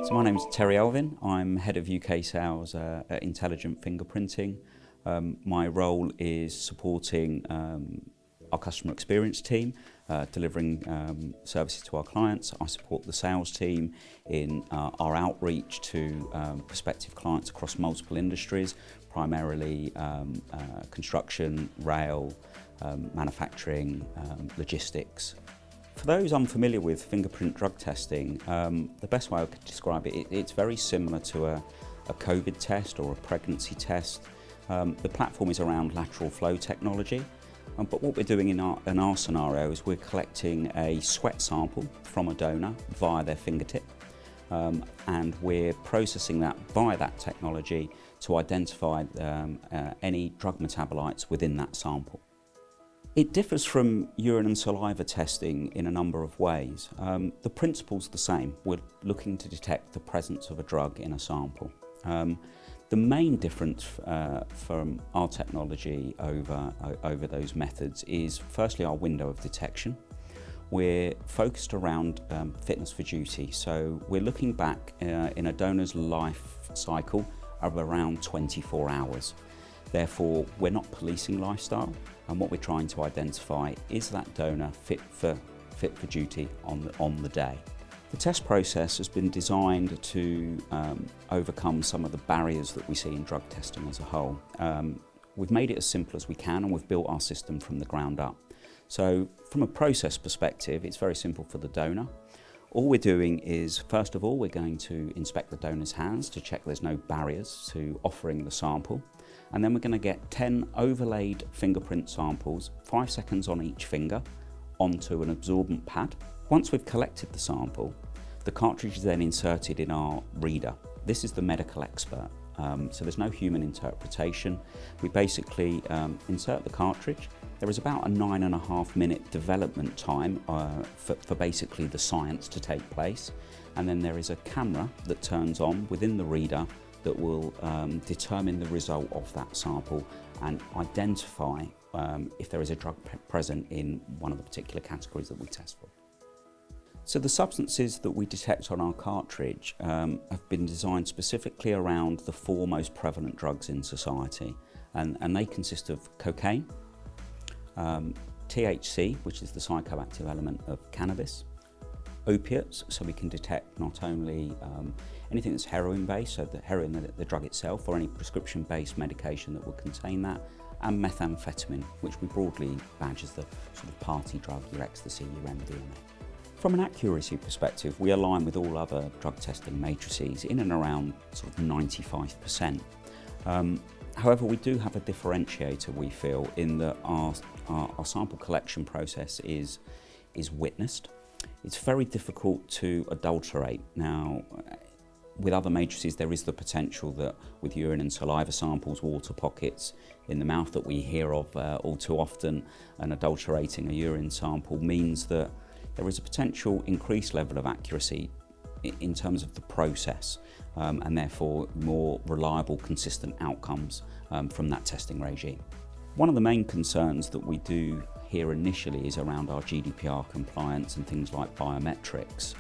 So my name's Terry Elvin. I'm Head of UK Sales at Intelligent Fingerprinting. My role is supporting our customer experience team, delivering services to our clients. I support the sales team in our outreach to prospective clients across multiple industries, primarily construction, rail, manufacturing, logistics. For those unfamiliar with fingerprint drug testing, the best way I could describe it, it's very similar to a COVID test or a pregnancy test. The platform is around lateral flow technology, but what we're doing in our scenario is we're collecting a sweat sample from a donor via their fingertip, and we're processing that via that technology to identify any drug metabolites within that sample. It differs from urine and saliva testing in a number of ways. The principle's the same. We're looking to detect the presence of a drug in a sample. The main difference from our technology over those methods is firstly our window of detection. We're focused around fitness for duty, so we're looking back in a donor's life cycle of around 24 hours. Therefore, we're not policing lifestyle, and what we're trying to identify is that donor fit for duty on the day. The test process has been designed to overcome some of the barriers that we see in drug testing as a whole. We've made it as simple as we can, and we've built our system from the ground up. So from a process perspective, it's very simple for the donor. All we're doing is, first of all, we're going to inspect the donor's hands to check there's no barriers to offering the sample. And then we're going to get 10 overlaid fingerprint samples, 5 seconds on each finger, onto an absorbent pad. Once we've collected the sample, the cartridge is then inserted in our reader. This is the medical expert, so there's no human interpretation. We basically insert the cartridge. There is about a 9.5-minute development time for basically the science to take place. And then there is a camera that turns on within the reader that will determine the result of that sample and identify if there is a drug present in one of the particular categories that we test for. So the substances that we detect on our cartridge have been designed specifically around the 4 most prevalent drugs in society, and they consist of cocaine, THC, which is the psychoactive element of cannabis, opiates, so we can detect not only anything that's heroin-based, so the heroin, the drug itself, or any prescription-based medication that will contain that, and methamphetamine, which we broadly badge as the sort of party drug, your ecstasy, your MDMA. From an accuracy perspective, we align with all other drug testing matrices in and around sort of 95%. However, we do have a differentiator, we feel, in that our sample collection process is witnessed. It's very difficult to adulterate. Now, with other matrices, there is the potential that with urine and saliva samples, water pockets in the mouth that we hear of all too often, and adulterating a urine sample means that there is a potential increased level of accuracy in terms of the process, and therefore more reliable, consistent outcomes from that testing regime. One of the main concerns that we do here initially is around our GDPR compliance and things like biometrics.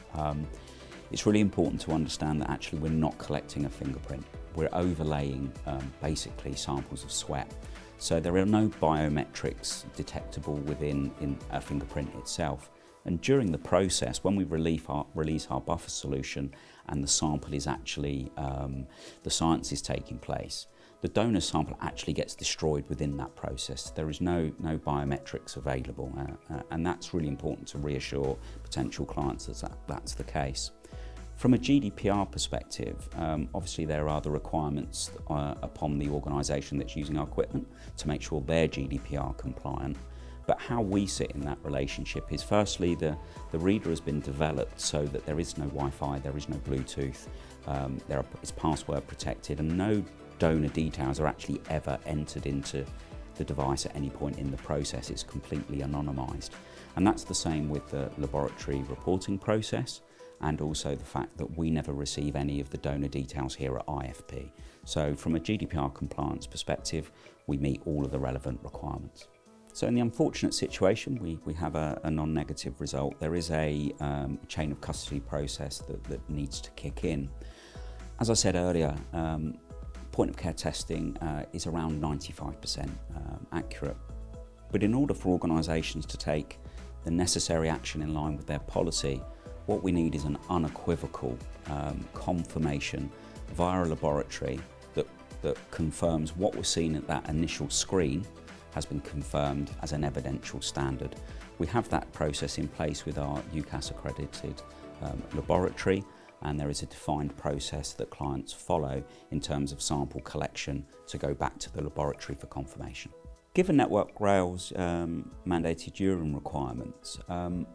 It's really important to understand that actually we're not collecting a fingerprint. We're overlaying basically samples of sweat. So there are no biometrics detectable within a fingerprint itself. And during the process, when we release our buffer solution and the sample is actually, the science is taking place, the donor sample actually gets destroyed within that process. There is no biometrics available, and that's really important to reassure potential clients that that's the case. From a GDPR perspective, obviously there are the requirements upon the organisation that's using our equipment to make sure they're GDPR compliant. But how we sit in that relationship is firstly the reader has been developed so that there is no Wi-Fi, there is no Bluetooth, it's password protected, and no donor details are actually ever entered into the device at any point in the process. It's completely anonymised. And that's the same with the laboratory reporting process, and also the fact that we never receive any of the donor details here at IFP. So from a GDPR compliance perspective, we meet all of the relevant requirements. So in the unfortunate situation, we have a non-negative result. There is a chain of custody process that needs to kick in. As I said earlier, point of care testing is around 95% accurate. But in order for organisations to take the necessary action in line with their policy, what we need is an unequivocal confirmation via a laboratory that confirms what was seen at that initial screen has been confirmed as an evidential standard. We have that process in place with our UCAS accredited laboratory, and there is a defined process that clients follow in terms of sample collection to go back to the laboratory for confirmation. Given Network Rail's mandated urine requirements, I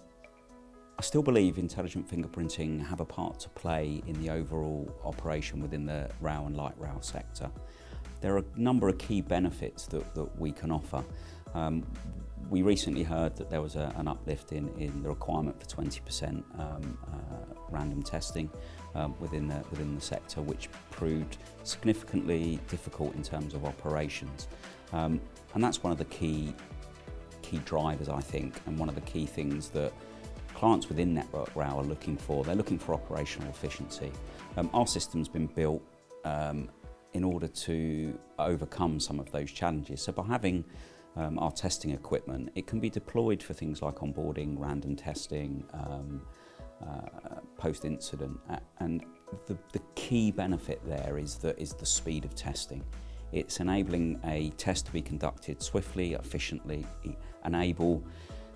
still believe intelligent fingerprinting have a part to play in the overall operation within the rail and light rail sector. There are a number of key benefits that we can offer. We recently heard that there was an uplift in the requirement for 20% random testing within the sector, which proved significantly difficult in terms of operations. And that's one of the key drivers, I think, and one of the key things that clients within Network Rail are looking for. They're looking for operational efficiency. Our system's been built in order to overcome some of those challenges. So by having our testing equipment, it can be deployed for things like onboarding, random testing, post-incident, and the key benefit there is the speed of testing. It's enabling a test to be conducted swiftly, efficiently, enable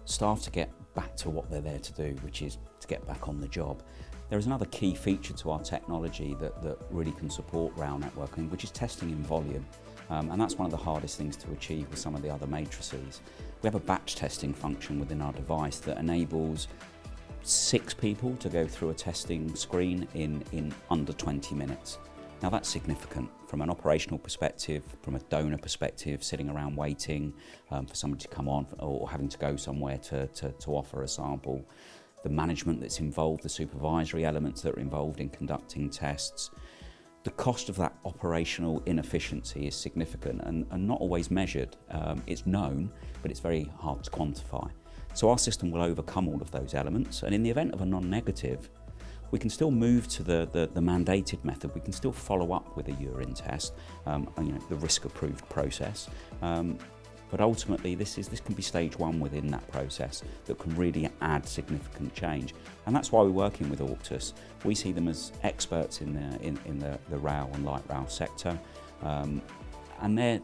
staff to get back to what they're there to do, which is to get back on the job. There is another key feature to our technology that really can support rail networking, which is testing in volume. And that's one of the hardest things to achieve with some of the other matrices. We have a batch testing function within our device that enables 6 people to go through a testing screen in under 20 minutes. Now that's significant from an operational perspective, from a donor perspective, sitting around waiting for somebody to come on or having to go somewhere to offer a sample. The management that's involved, the supervisory elements that are involved in conducting tests. The cost of that operational inefficiency is significant and not always measured. It's known, but it's very hard to quantify. So our system will overcome all of those elements, and in the event of a non-negative, we can still move to the mandated method. We can still follow up with a urine test, the risk-approved process. But ultimately, this can be stage 1 within that process that can really add significant change. And that's why we're working with Orctus. We see them as experts in the rail and light rail sector. And their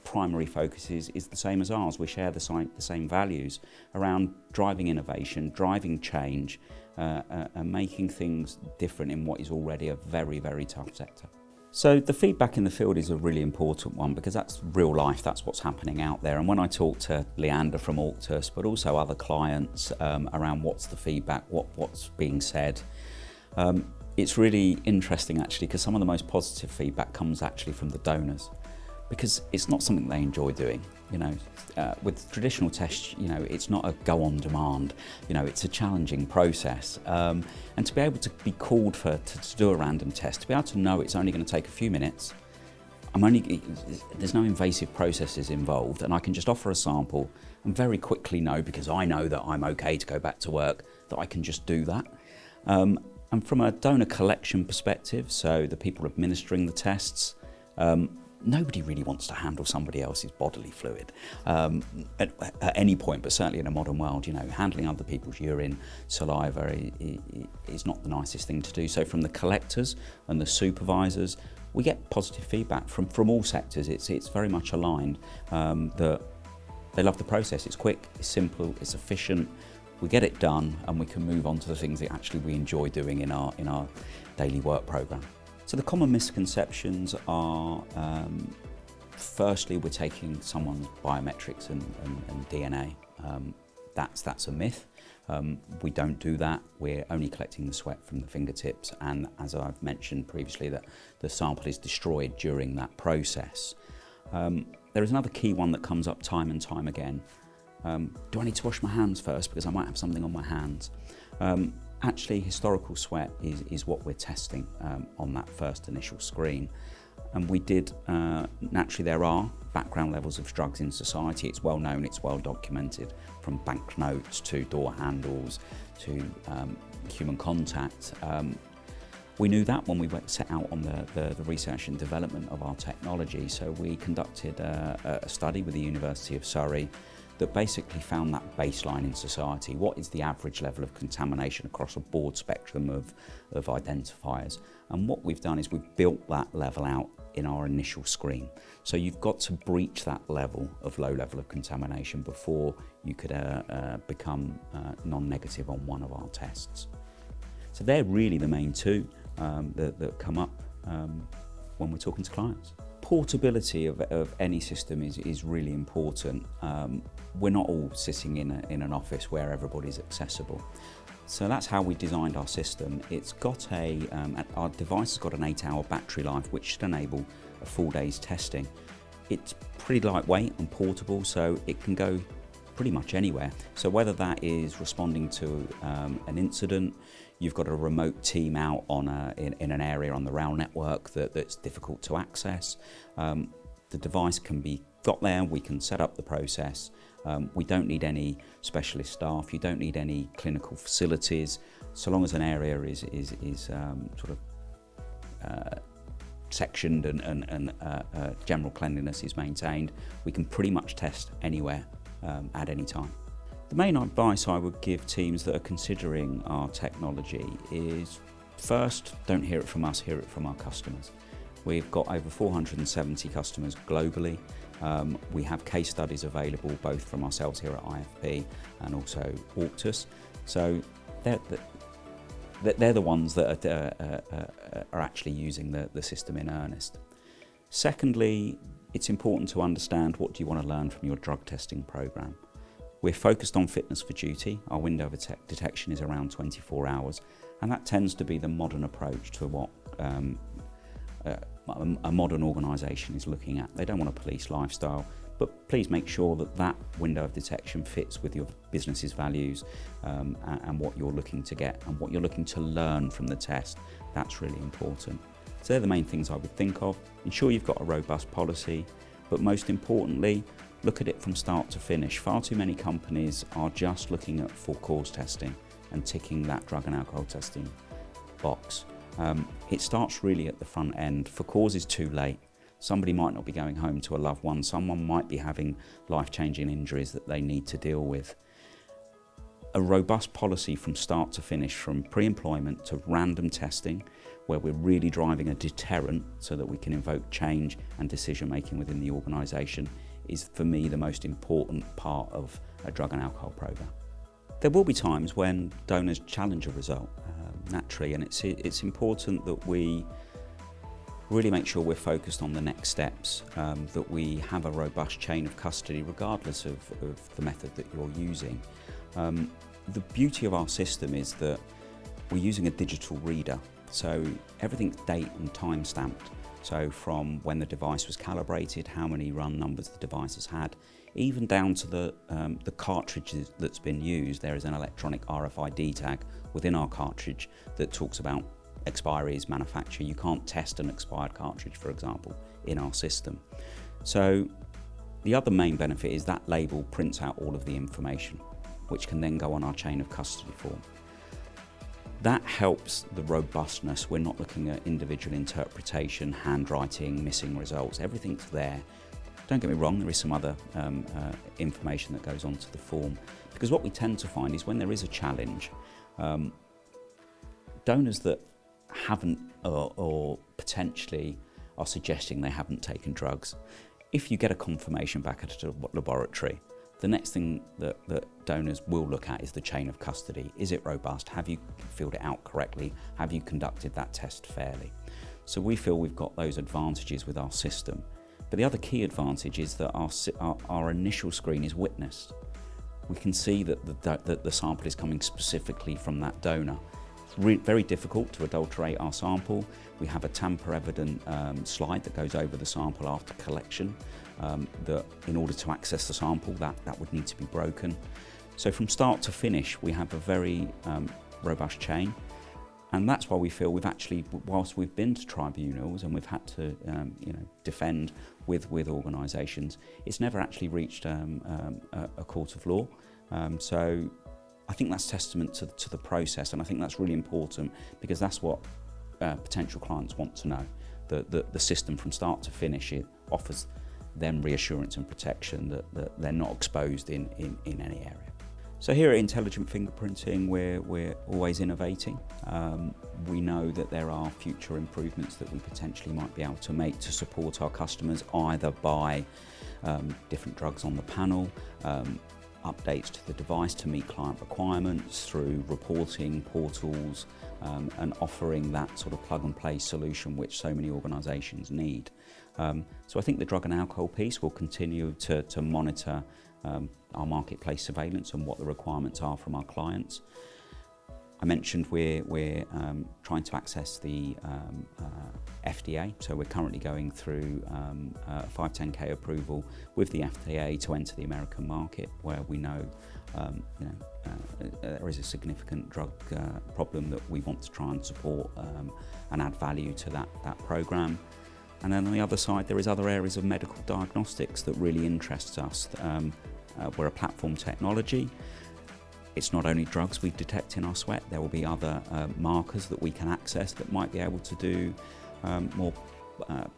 primary focus is the same as ours. We share the same values around driving innovation, driving change, and making things different in what is already a very, very tough sector. So the feedback in the field is a really important one because that's real life, that's what's happening out there. And when I talk to Leander from Orctus, but also other clients around what's the feedback, what's being said, it's really interesting actually, because some of the most positive feedback comes actually from the donors, because it's not something they enjoy doing. With traditional tests, it's not a go on demand. It's a challenging process, and to be able to be called to do a random test, to be able to know it's only going to take a few minutes. There's no invasive processes involved, and I can just offer a sample and very quickly know, because I know that I'm okay to go back to work, that I can just do that. And from a donor collection perspective, so the people administering the tests, nobody really wants to handle somebody else's bodily fluid at any point, but certainly in a modern world, handling other people's urine, saliva is not the nicest thing to do. So from the collectors and the supervisors, we get positive feedback from all sectors. It's very much aligned that they love the process. It's quick, it's simple, it's efficient. We get it done, and we can move on to the things that actually we enjoy doing in our daily work programme. So the common misconceptions are, firstly, we're taking someone's biometrics and DNA. That's a myth. We don't do that. We're only collecting the sweat from the fingertips, and as I've mentioned previously, that the sample is destroyed during that process. There is another key one that comes up time and time again. Do I need to wash my hands first because I might have something on my hands? Actually, historical sweat is what we're testing on that first initial screen. And we did, naturally there are background levels of drugs in society. It's well known, it's well documented, from banknotes to door handles to human contact. We knew that when we set out on the research and development of our technology, so we conducted a study with the University of Surrey that basically found that baseline in society. What is the average level of contamination across a broad spectrum of identifiers? And what we've done is we've built that level out in our initial screen. So you've got to breach that level of low level of contamination before you could become non-negative on one of our tests. So they're really the main two that come up when we're talking to clients. Portability of any system is really important. We're not all sitting in an office where everybody's accessible. So that's how we designed our system. It's got our device has got an 8-hour battery life, which should enable a full day's testing. It's pretty lightweight and portable, so it can go pretty much anywhere. So whether that is responding to an incident, you've got a remote team out in an area on the rail network that's difficult to access. The device can be got there, we can set up the process. We don't need any specialist staff, you don't need any clinical facilities. So long as an area is sort of sectioned and general cleanliness is maintained, we can pretty much test anywhere at any time. The main advice I would give teams that are considering our technology is, first, don't hear it from us, hear it from our customers. We've got over 470 customers globally. We have case studies available both from ourselves here at IFP and also Orctus. So they're the ones that are actually using the system in earnest. Secondly, it's important to understand what do you want to learn from your drug testing program. We're focused on fitness for duty. Our window of detection is around 24 hours, and that tends to be the modern approach to what a modern organisation is looking at. They don't want to police lifestyle, but please make sure that window of detection fits with your business's values and what you're looking to get and what you're looking to learn from the test. That's really important. So they're the main things I would think of. Ensure you've got a robust policy, but most importantly, look at it from start to finish. Far too many companies are just looking at for cause testing and ticking that drug and alcohol testing box. It starts really at the front end. For cause is too late. Somebody might not be going home to a loved one. Someone might be having life-changing injuries that they need to deal with. A robust policy from start to finish, from pre-employment to random testing, where we're really driving a deterrent so that we can invoke change and decision-making within the organisation, is for me the most important part of a drug and alcohol program. There will be times when donors challenge a result, naturally, and it's important that we really make sure we're focused on the next steps, that we have a robust chain of custody regardless of the method that you're using. The beauty of our system is that we're using a digital reader, so everything's date and time stamped. So from when the device was calibrated, how many run numbers the device has had, even down to the cartridges that's been used. There is an electronic RFID tag within our cartridge that talks about expiries, manufacture. You can't test an expired cartridge, for example, in our system. So the other main benefit is that label prints out all of the information, which can then go on our chain of custody form. That helps the robustness. We're not looking at individual interpretation, handwriting, missing results. Everything's there. Don't get me wrong, there is some other information that goes onto the form, because what we tend to find is when there is a challenge, donors that haven't or potentially are suggesting they haven't taken drugs, if you get a confirmation back at a laboratory, the next thing that donors will look at is the chain of custody. Is it robust? Have you filled it out correctly? Have you conducted that test fairly? So we feel we've got those advantages with our system. But the other key advantage is that our initial screen is witnessed. We can see that the sample is coming specifically from that donor. It's very difficult to adulterate our sample. We have a tamper-evident slide that goes over the sample after collection, that in order to access the sample, that would need to be broken. So from start to finish, we have a very robust chain. And that's why we feel we've actually, whilst we've been to tribunals and we've had to defend with organisations, it's never actually reached a court of law. So I think that's testament to the process, and I think that's really important, because that's what potential clients want to know. The system from start to finish, it offers them reassurance and protection that they're not exposed in any area. So here at Intelligent Fingerprinting, we're always innovating. We know that there are future improvements that we potentially might be able to make to support our customers, either by different drugs on the panel, updates to the device to meet client requirements, through reporting portals, and offering that sort of plug-and-play solution which so many organisations need. So I think the drug and alcohol piece will continue to monitor our marketplace surveillance and what the requirements are from our clients. I mentioned we're trying to access the FDA, so we're currently going through a 510k approval with the FDA to enter the American market, where we know, there is a significant drug problem that we want to try and support and add value to that program. And then on the other side, there is other areas of medical diagnostics that really interests us. We're a platform technology. It's not only drugs we detect in our sweat, there will be other markers that we can access that might be able to do more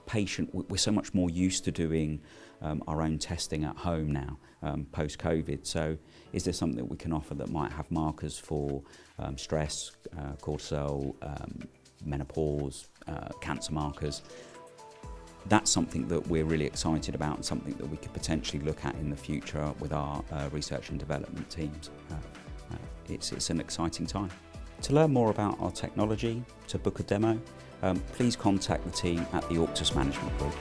patient. We're so much more used to doing our own testing at home now, post-COVID. So is there something that we can offer that might have markers for stress, cortisol, menopause, cancer markers? That's something that we're really excited about, and something that we could potentially look at in the future with our research and development teams. It's an exciting time. To learn more about our technology, to book a demo, please contact the team at the Auctus Management Group.